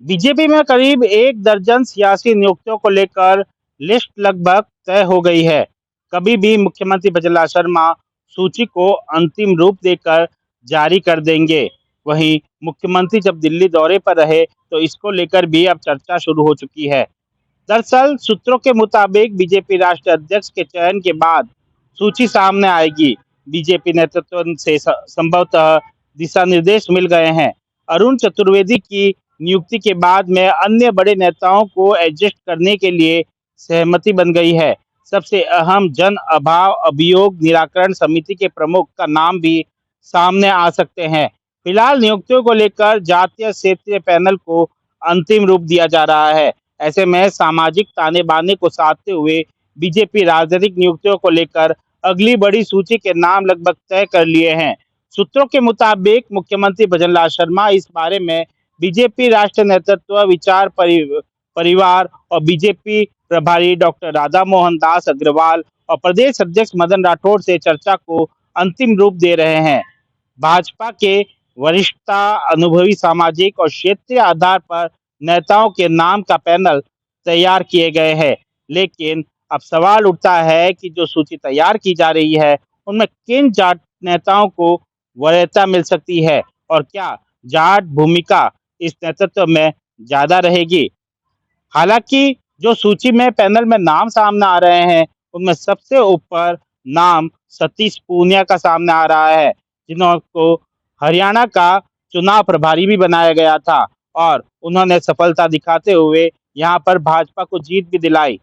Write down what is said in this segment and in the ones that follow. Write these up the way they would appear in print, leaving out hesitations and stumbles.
BJP में करीब एक दर्जन सियासी नियुक्तियों को लेकर लिस्ट लगभग तय हो गई है। कभी भी मुख्यमंत्री भजनलाल शर्मा सूची को अंतिम रूप देकर जारी कर देंगे। वहीं मुख्यमंत्री जब दिल्ली दौरे पर रहे तो इसको लेकर भी अब चर्चा शुरू हो चुकी है। दरअसल सूत्रों के मुताबिक बीजेपी राष्ट्रीय अध्यक्ष के चयन के बाद सूची सामने आएगी। बीजेपी नेतृत्व से संभवतः दिशा निर्देश मिल गए हैं। अरुण चतुर्वेदी की नियुक्ति के बाद में अन्य बड़े नेताओं को एडजस्ट करने के लिए सहमति बन गई है। सबसे अहम जन अभाव अभियोग निराकरण समिति के प्रमुख का नाम भी सामने आ सकते हैं। फिलहाल नियुक्तियों को लेकर जातीय क्षेत्रीय पैनल को अंतिम रूप दिया जा रहा है। ऐसे में सामाजिक ताने बाने को साधते हुए बीजेपी राजनीतिक नियुक्तियों को लेकर अगली बड़ी सूची के नाम लगभग तय कर लिए हैं। सूत्रों के मुताबिक मुख्यमंत्री भजनलाल शर्मा इस बारे में बीजेपी राष्ट्रीय नेतृत्व परिवार और बीजेपी प्रभारी डॉक्टर राधा मोहन दास अग्रवाल और प्रदेश अध्यक्ष मदन राठौड़ से चर्चा को अंतिम रूप दे रहे हैं। भाजपा के वरिष्ठता अनुभवी सामाजिक और क्षेत्रीय आधार पर नेताओं के नाम का पैनल तैयार किए गए हैं। लेकिन अब सवाल उठता है कि जो सूची तैयार की जा रही है उनमें किन जाट नेताओं को वरीयता मिल सकती है और क्या जाट भूमिका इस नेतृत्व में ज्यादा रहेगी। हालांकि जो सूची में पैनल में नाम सामने आ रहे हैं उनमें सबसे ऊपर नाम सतीश पूनिया का सामने आ रहा है, जिनको हरियाणा का चुनाव प्रभारी भी बनाया गया था और उन्होंने सफलता दिखाते हुए यहाँ पर भाजपा को जीत भी दिलाई।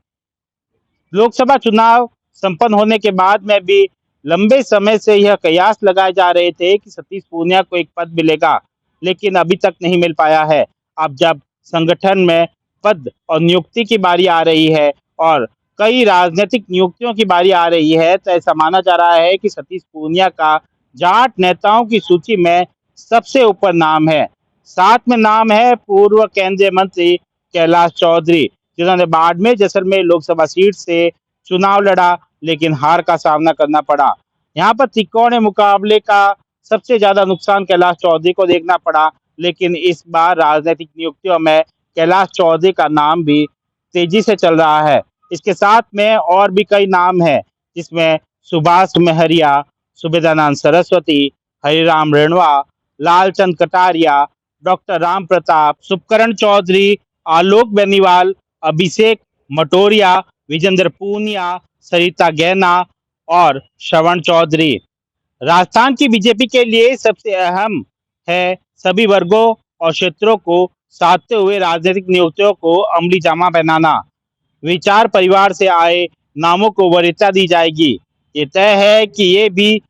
लोकसभा चुनाव संपन्न होने के बाद में भी लंबे समय से यह कयास लगाए जा रहे थे कि सतीश पूनिया को एक पद मिलेगा, लेकिन अभी तक नहीं मिल पाया है। अब जब संगठन में पद और नियुक्ति की बारी आ रही है और कई राजनीतिक नियुक्तियों की बारी आ रही है, तो ऐसा माना जा रहा है कि सतीश पूनिया का जाट नेताओं की सूची में सबसे ऊपर नाम है। साथ में नाम है पूर्व केंद्रीय मंत्री कैलाश चौधरी, जिन्होंने बाड़मेर जैसलमेर लोकसभा सीट से चुनाव लड़ा लेकिन हार का सामना करना पड़ा। यहाँ पर त्रिकोणीय मुकाबले का सबसे ज्यादा नुकसान कैलाश चौधरी को देखना पड़ा, लेकिन इस बार राजनीतिक नियुक्तियों में कैलाश चौधरी का नाम भी तेजी से चल रहा है। इसके साथ में और भी कई नाम हैं, जिसमें सुभाष महरिया, सुबेदानंद सरस्वती, हरिराम रेणवा, लालचंद कटारिया, डॉक्टर राम प्रताप, सुपकरण चौधरी, आलोक बेनीवाल, अभिषेक मटोरिया, विजेंद्र पूनिया, सरिता गैना और श्रवण चौधरी। राजस्थान की बीजेपी के लिए सबसे अहम है सभी वर्गों और क्षेत्रों को साधते हुए राजनीतिक नियुक्तियों को अमली जामा पहनाना। विचार परिवार से आए नामों को वरीयता दी जाएगी। ये तय है कि ये भी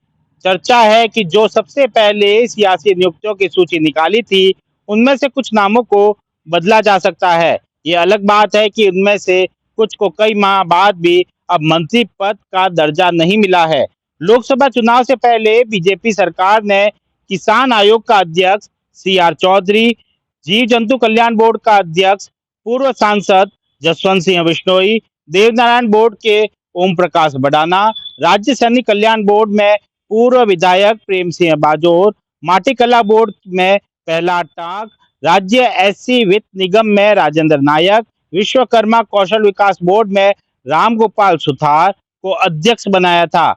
चर्चा है कि जो सबसे पहले सियासी नियुक्तियों की सूची निकाली थी उनमें से कुछ नामों को बदला जा सकता है। ये अलग बात है कि उनमें से कुछ को कई माह बाद भी अब मंत्री पद का दर्जा नहीं मिला है। लोकसभा चुनाव से पहले बीजेपी सरकार ने किसान आयोग का अध्यक्ष CR चौधरी, जीव जंतु कल्याण बोर्ड का अध्यक्ष पूर्व सांसद जसवंत सिंह बिश्नोई, देवनारायण बोर्ड के ओम प्रकाश बडाना, राज्य सैनिक कल्याण बोर्ड में पूर्व विधायक प्रेम सिंह बाजोर, माटी कला बोर्ड में प्रहलाद टाक, राज्य SC वित्त निगम में राजेंद्र नायक, विश्वकर्मा कौशल विकास बोर्ड में रामगोपाल सुथार को अध्यक्ष बनाया था।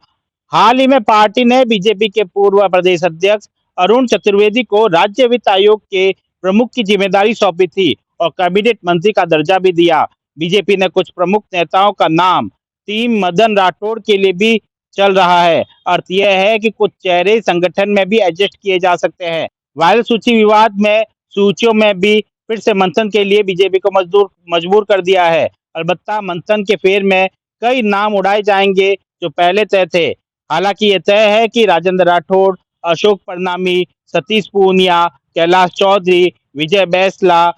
हाल ही में पार्टी ने बीजेपी के पूर्व प्रदेश अध्यक्ष अरुण चतुर्वेदी को राज्य वित्त आयोग के प्रमुख की जिम्मेदारी सौंपी थी और कैबिनेट मंत्री का दर्जा भी दिया। बीजेपी ने कुछ प्रमुख नेताओं का नाम टीम मदन राठौड़ के लिए भी चल रहा है। अर्थ यह है कि कुछ चेहरे संगठन में भी एडजस्ट किए जा सकते हैं। वायरल सूची विवाद में सूचियों में भी फिर से मंथन के लिए बीजेपी को मजबूर कर दिया है। अलबत्ता मंथन के फेर में कई नाम उड़ाए जाएंगे जो पहले तय थे। हालांकि ये तय है कि राजेंद्र राठौड़, अशोक परनामी, सतीश पूनिया, कैलाश चौधरी, विजय बैसला,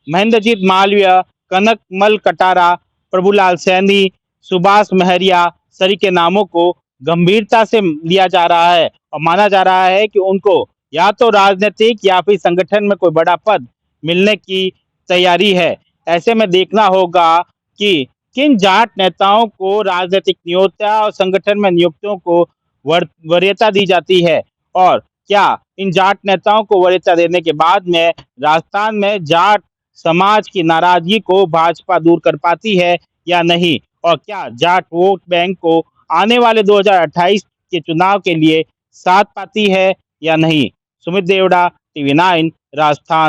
महेंद्रजीत मालवीय, कनकमल कटारा, प्रभुलाल सैनी, सुभाष महरिया सरी के नामों को गंभीरता से लिया जा रहा है और माना जा रहा है कि उनको या तो राजनीतिक या फिर संगठन में कोई बड़ा पद मिलने की तैयारी है। ऐसे में देखना होगा कि किन जाट नेताओं को राजनीतिक नियोक्ता और संगठन में नियुक्तियों को वरीयता दी जाती है और क्या इन जाट नेताओं को वरीयता देने के बाद में राजस्थान में जाट समाज की नाराजगी को भाजपा दूर कर पाती है या नहीं, और क्या जाट वोट बैंक को आने वाले 2028 के चुनाव के लिए साथ पाती है या नहीं। सुमित देवड़ा, टीवी 9, राजस्थान।